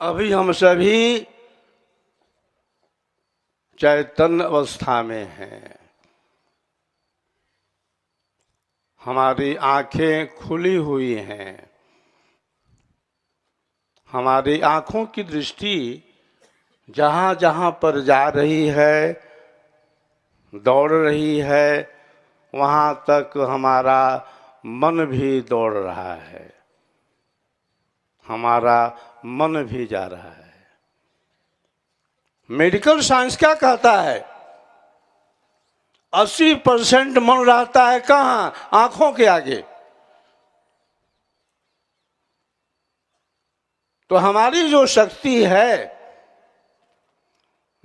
अभी हम सभी चैतन्य अवस्था में हैं। हमारी आंखें खुली हुई हैं। हमारी आंखों की दृष्टि जहाँ जहाँ पर जा रही है, दौड़ रही है, वहाँ तक हमारा मन भी दौड़ रहा है, हमारा मन भी जा रहा है। मेडिकल साइंस क्या कहता है? 80% मन रहता है कहाँ? आंखों के आगे। तो हमारी जो शक्ति है,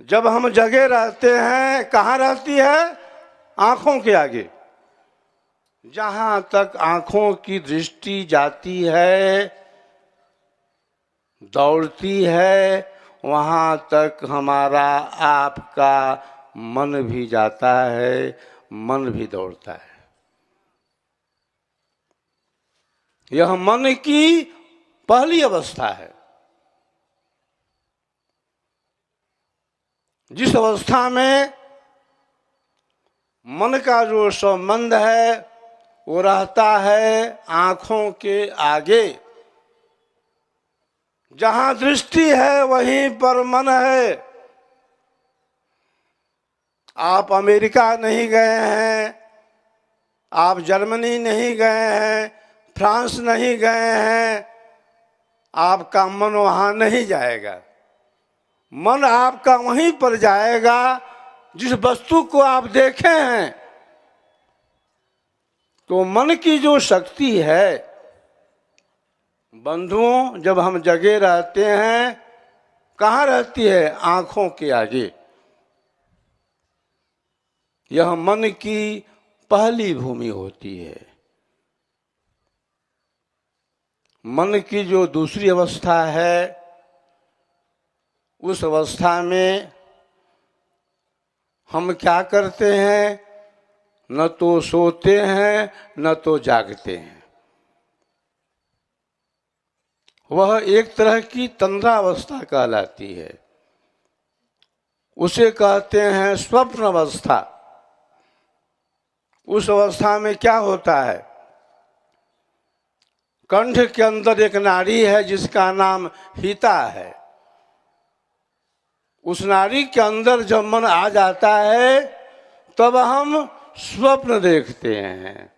जब हम जगे रहते हैं, कहाँ रहती है? आंखों के आगे। जहां तक आंखों की दृष्टि जाती है, दौड़ती है, वहां तक हमारा आपका मन भी जाता है, मन भी दौड़ता है। यह मन की पहली अवस्था है। जिस अवस्था में मन का जो संबंध है वो रहता है आंखों के आगे। जहां दृष्टि है वहीं पर मन है। आप अमेरिका नहीं गए हैं, आप जर्मनी नहीं गए हैं, फ्रांस नहीं गए हैं, आपका मन वहां नहीं जाएगा। मन आपका वहीं पर जाएगा जिस वस्तु को आप देखे हैं। तो मन की जो शक्ति है बंधुओं, जब हम जगे रहते हैं, कहाँ रहती है? आंखों के आगे। यह मन की पहली भूमि होती है। मन की जो दूसरी अवस्था है, उस अवस्था में हम क्या करते हैं? न तो सोते हैं न तो जागते हैं। वह एक तरह की तंद्रा अवस्था कहलाती है। उसे कहते हैं स्वप्न अवस्था। उस अवस्था में क्या होता है? कंठ के अंदर एक नाड़ी है जिसका नाम हिता है। उस नाड़ी के अंदर जब मन आ जाता है तब हम स्वप्न देखते हैं।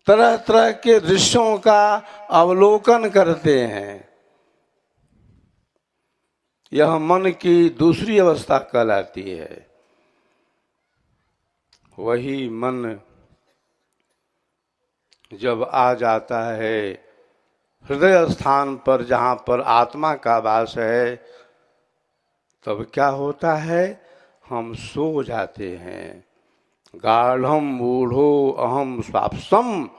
तरह तरह के दृश्यों का अवलोकन करते हैं। यह मन की दूसरी अवस्था कहलाती है। वही मन जब आ जाता है हृदय स्थान पर, जहाँ पर आत्मा का वास है, तब क्या होता है? हम सो जाते हैं। गाढ़म मूढ़ो अहम स्वाप्सम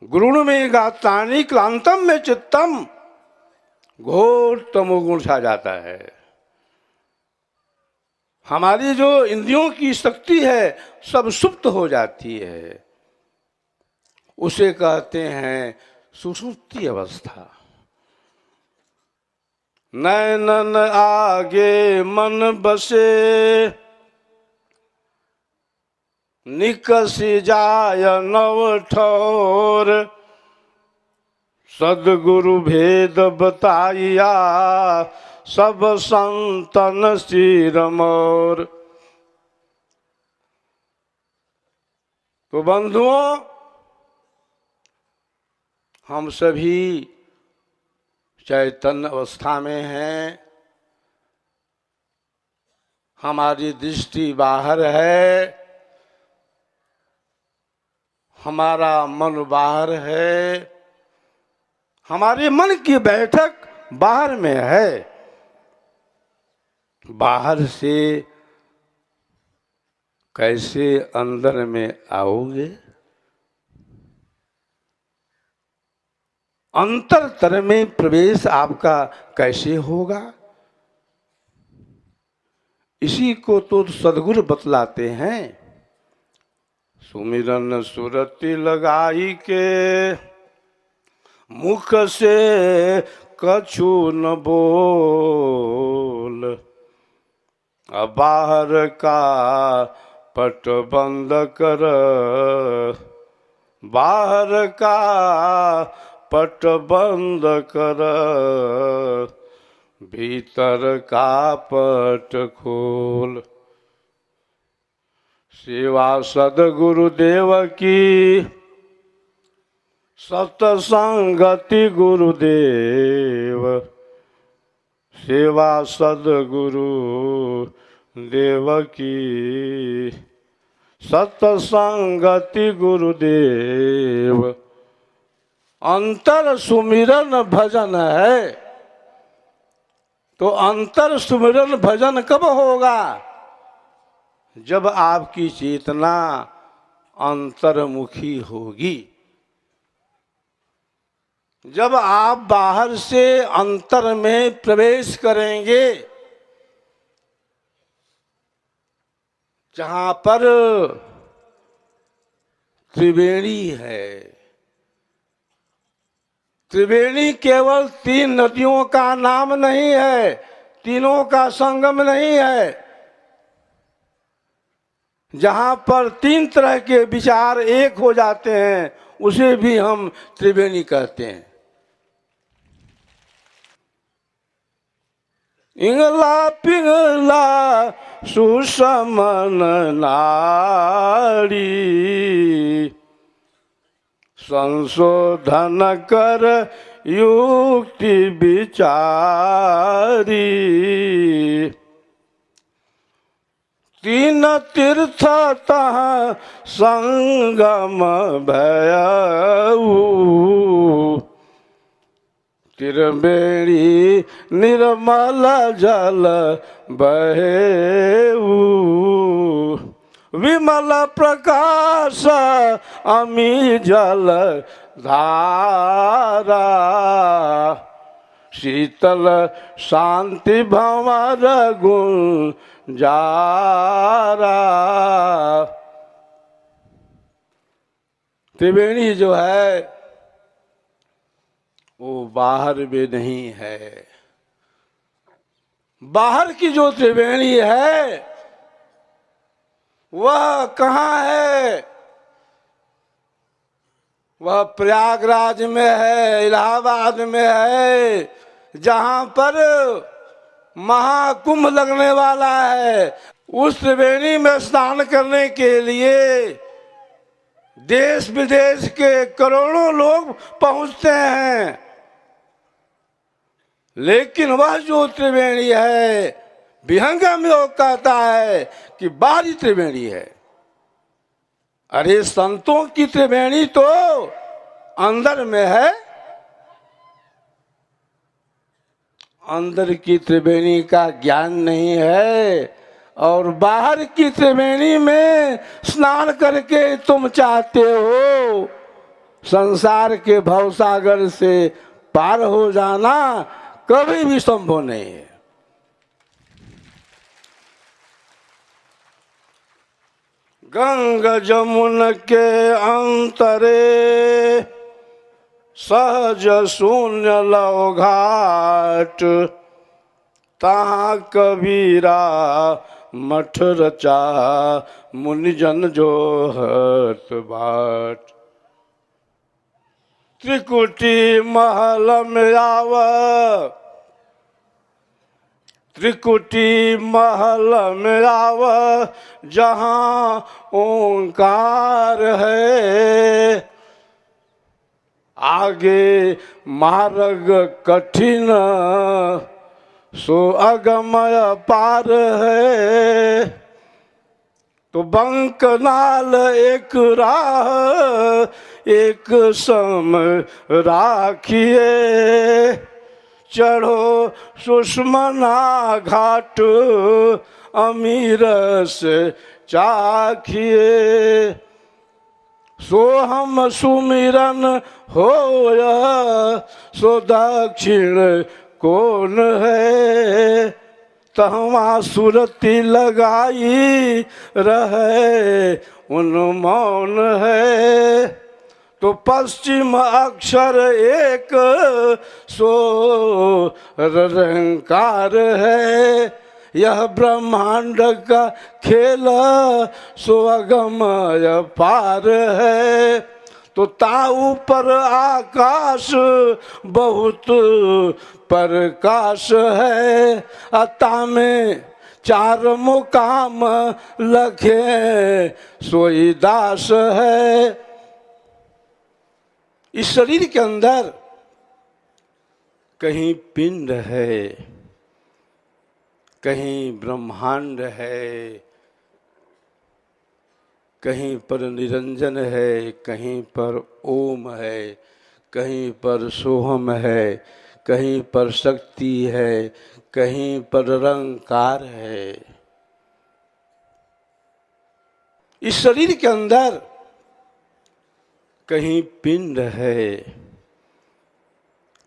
गुरुण में गातानी क्लांतम में चित्तम। घोर तमोगुण छा जाता है। हमारी जो इंद्रियों की शक्ति है सब सुप्त हो जाती है। उसे कहते हैं सुषुप्ति अवस्था। नैनन आगे मन बसे, निकसी जाय नव ठोर। सदगुरु भेद बताइया, सब संतन सिर मोर। तो बंधुओं, हम सभी चैतन्य अवस्था में हैं। हमारी दृष्टि बाहर है, हमारा मन बाहर है, हमारे मन की बैठक बाहर में है। बाहर से कैसे अंदर में आओगे? अंतरतर में प्रवेश आपका कैसे होगा? इसी को तो सदगुरु बतलाते हैं। सुमिरन सुरति लगाई के, मुख से कछु न बोल, बाहर का पट बंद कर, बाहर का पट बंद कर, भीतर का पट खोल। सेवा सद्गुरुदेव की, सत्संगति गुरुदेव, सेवा सद्गुरु देव की, सत्संगति गुरुदेव। अंतर सुमिरन भजन है, तो अंतर सुमिरन भजन कब होगा? जब आपकी चेतना अंतर्मुखी होगी, जब आप बाहर से अंतर में प्रवेश करेंगे, जहां पर त्रिवेणी है। त्रिवेणी केवल 3 नदियों का नाम नहीं है, तीनों का संगम नहीं है। जहां पर 3 तरह के विचार एक हो जाते हैं, उसे भी हम त्रिवेणी कहते हैं। इंगला पिंगला सुषमन नारी, संशोधन कर युक्ति विचारी। 3 तीर्थ तह संगम भयऊ, त्रिवेणी निर्मल जल बहेऊ। विमल प्रकाश अमी जल धारा, शीतल शांति भंवर गुण जारा। त्रिवेणी जो है वो बाहर में नहीं है। बाहर की जो त्रिवेणी है वह कहाँ है? वह प्रयागराज में है, इलाहाबाद में है, जहां पर महाकुंभ लगने वाला है। उस त्रिवेणी में स्नान करने के लिए देश विदेश के करोड़ों लोग पहुंचते हैं, लेकिन वह जो त्रिवेणी है, विहंगम योग कहता है कि बाहरी त्रिवेणी है। अरे संतों की त्रिवेणी तो अंदर में है। अंदर की त्रिवेणी का ज्ञान नहीं है, और बाहर की त्रिवेणी में स्नान करके तुम चाहते हो संसार के भवसागर से पार हो जाना, कभी भी संभव नहीं है। गंगा जमुन के अंतरे सहज शून्य लव घाट, तहाँ कबीरा मठ रचा मुनिजन जो हट बाट। त्रिकुटी महल में आव, त्रिकुटी महल में आव, जहाँ ओंकार है। आगे मार्ग कठिन सो अगमय पार है। तो बंकनाल एक राह एक सम राखिए, चढ़ो सुषमना घाट अमीरस चाखिए। सो हम सुमिरन होय सो दक्षिण कौन है, तहवा सुरती लगाई रहे उन मौन है। तो पश्चिम अक्षर एक सो रंकार है, यह ब्रह्मांड का खेल सो अगमय पार है। तो ताऊ पर आकाश बहुत प्रकाश है, अता में चार मुकाम लखे सोई दास है। इस शरीर के अंदर कहीं पिंड है, कहीं ब्रह्मांड है, कहीं पर निरंजन है, कहीं पर ओम है, कहीं पर सोहम है, कहीं पर शक्ति है, कहीं पर रंकार है। इस शरीर के अंदर कहीं पिंड है,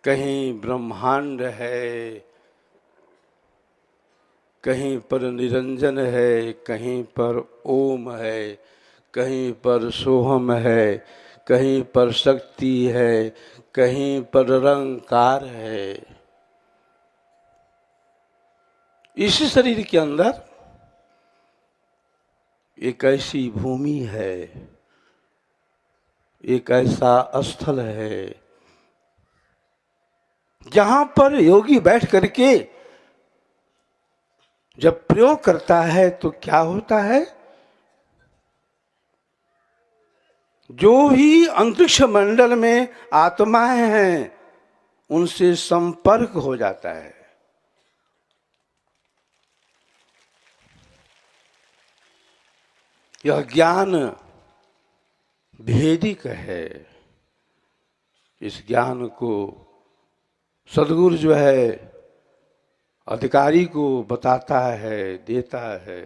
कहीं ब्रह्मांड है, कहीं पर निरंजन है, कहीं पर ओम है, कहीं पर सोहम है, कहीं पर शक्ति है, कहीं पर रंकार है। इस शरीर के अंदर एक ऐसी भूमि है, एक ऐसा स्थल है जहां पर योगी बैठ करके जब प्रयोग करता है तो क्या होता है, जो भी अंतरिक्ष मंडल में आत्माएं हैं उनसे संपर्क हो जाता है। यह ज्ञान भेदिक है। इस ज्ञान को सद्गुरु जो है अधिकारी को बताता है, देता है।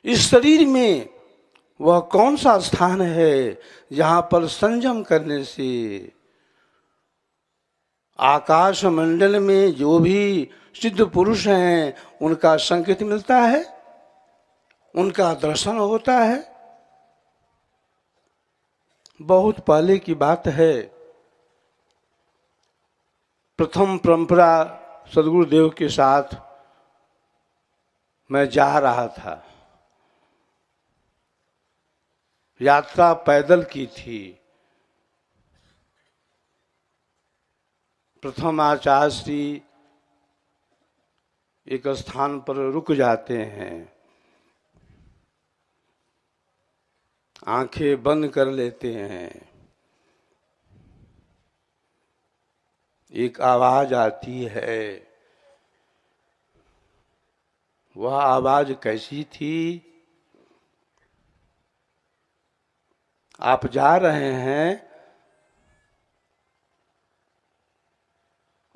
इस शरीर में वह कौन सा स्थान है जहां पर संयम करने से आकाश मंडल में जो भी सिद्ध पुरुष हैं उनका संकेत मिलता है, उनका दर्शन होता है। बहुत पहले की बात है, प्रथम परंपरा सद्गुरुदेव के साथ मैं जा रहा था। यात्रा पैदल की थी। प्रथम आचार्य श्री एक स्थान पर रुक जाते हैं, आंखें बंद कर लेते हैं। एक आवाज आती है। वह आवाज कैसी थी? आप जा रहे हैं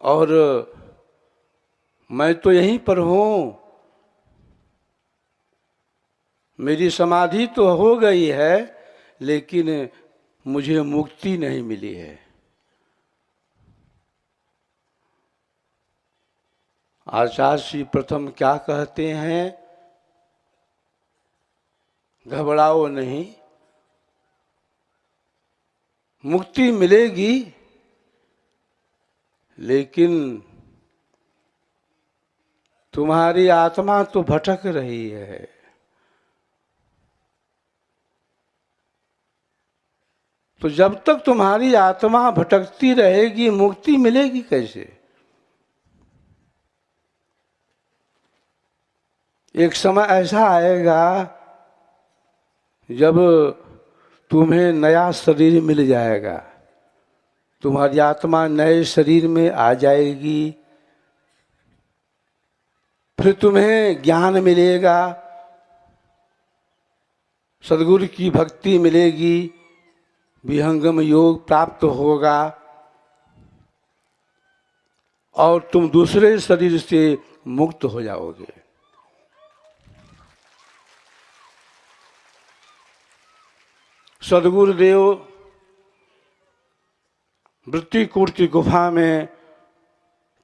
और मैं तो यहीं पर हूं, मेरी समाधि तो हो गई है लेकिन मुझे मुक्ति नहीं मिली है। आचार्य श्री प्रथम क्या कहते हैं? घबराओ नहीं, मुक्ति मिलेगी लेकिन तुम्हारी आत्मा तो भटक रही है। तो जब तक तुम्हारी आत्मा भटकती रहेगी मुक्ति मिलेगी कैसे? एक समय ऐसा आएगा जब तुम्हें नया शरीर मिल जाएगा, तुम्हारी आत्मा नए शरीर में आ जाएगी, फिर तुम्हें ज्ञान मिलेगा, सद्गुरु की भक्ति मिलेगी, विहंगम योग प्राप्त होगा और तुम दूसरे शरीर से मुक्त हो जाओगे। सद्गुरुदेव वृत्तिकूट की गुफा में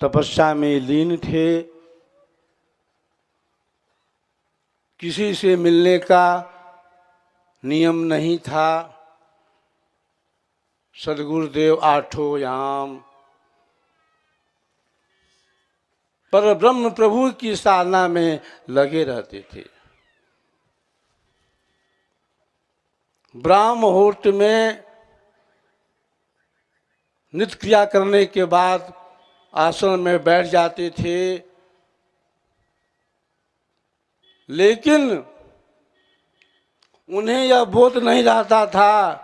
तपस्या में लीन थे। किसी से मिलने का नियम नहीं था। सदगुरुदेव आठों याम पर ब्रह्म प्रभु की साधना में लगे रहते थे। ब्राह्म मुहूर्त में नित्य क्रिया करने के बाद आसन में बैठ जाते थे, लेकिन उन्हें यह बोध नहीं रहता था,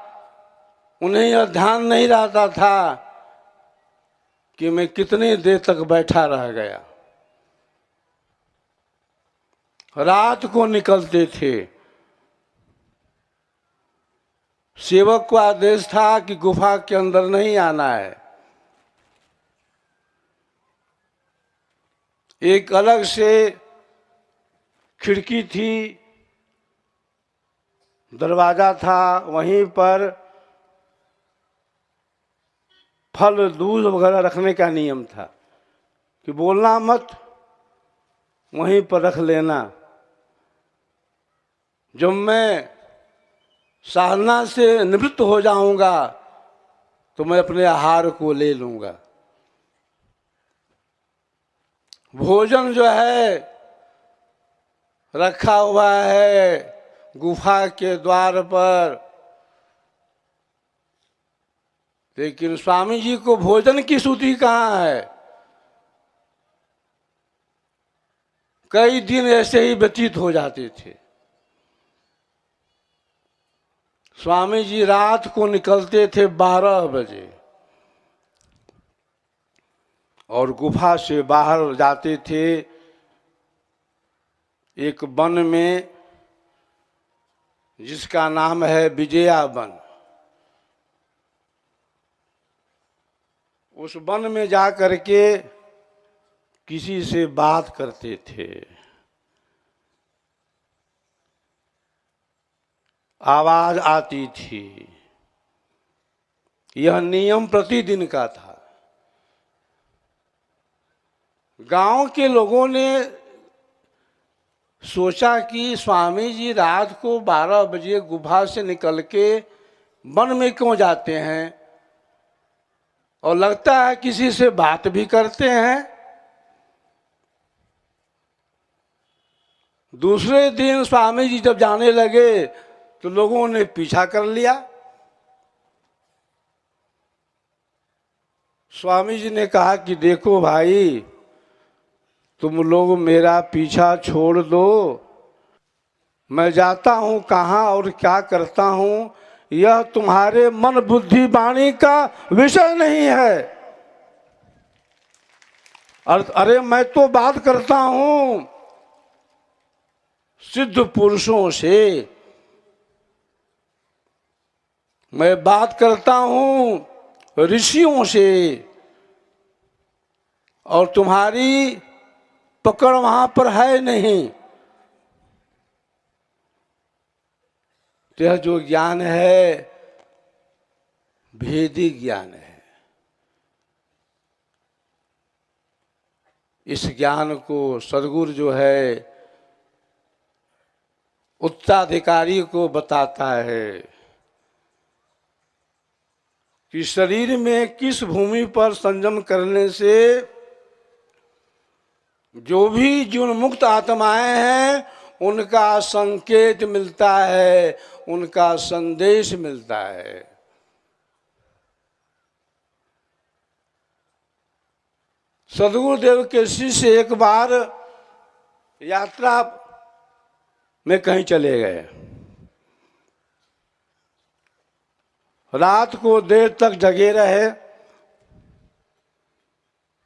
उन्हें यह ध्यान नहीं रहता था कि मैं कितनी देर तक बैठा रह गया। रात को निकलते थे। सेवक को आदेश था कि गुफा के अंदर नहीं आना है। एक अलग से खिड़की थी, दरवाजा था, वहीं पर फल दूध वगैरह रखने का नियम था कि बोलना मत, वहीं पर रख लेना। जब मैं साधना से निवृत्त हो जाऊंगा तो मैं अपने आहार को ले लूंगा। भोजन जो है रखा हुआ है गुफा के द्वार पर, लेकिन स्वामी जी को भोजन की सूची कहाँ है। कई दिन ऐसे ही व्यतीत हो जाते थे। स्वामी जी रात को निकलते थे 12 बजे और गुफा से बाहर जाते थे एक वन में जिसका नाम है विजया वन। उस वन में जा करके किसी से बात करते थे। आवाज आती थी। यह नियम प्रतिदिन का था। गांव के लोगों ने सोचा कि स्वामी जी रात को 12 बजे गुफा से निकल के वन में क्यों जाते हैं, और लगता है किसी से बात भी करते हैं। दूसरे दिन स्वामी जी जब जाने लगे तो लोगों ने पीछा कर लिया। स्वामी जी ने कहा कि देखो भाई, तुम लोग मेरा पीछा छोड़ दो, मैं जाता हूं कहाँ और क्या करता हूं यह तुम्हारे मन बुद्धि वाणी का विषय नहीं है। अरे मैं तो बात करता हूं सिद्ध पुरुषों से, मैं बात करता हूं ऋषियों से, और तुम्हारी पकड़ वहां पर है नहीं। यह जो ज्ञान है भेदी ज्ञान है। इस ज्ञान को सद्गुरु जो है उत्तराधिकारी को बताता है कि शरीर में किस भूमि पर संयम करने से जो भी जीवन मुक्त आत्माएं हैं उनका संकेत मिलता है, उनका संदेश मिलता है। सद्गुरुदेव के शिष्य एक बार यात्रा में कहीं चले गए। रात को देर तक जगे रहे,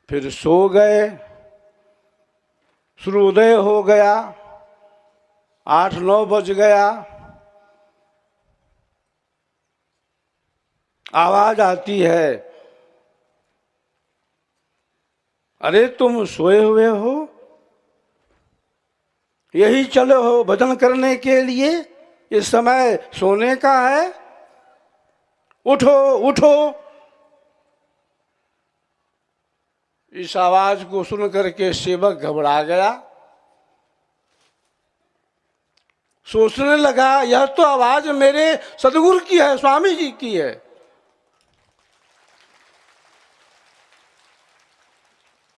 फिर सो गए। सूर्योदय हो गया, 8-9 बज गया। आवाज आती है, अरे तुम सोए हुए हो, यही चले हो भजन करने के लिए, इस समय सोने का है, उठो उठो। इस आवाज को सुन करके सेवक घबरा गया। सोचने लगा यह तो आवाज मेरे सदगुरु की है, स्वामी जी की है।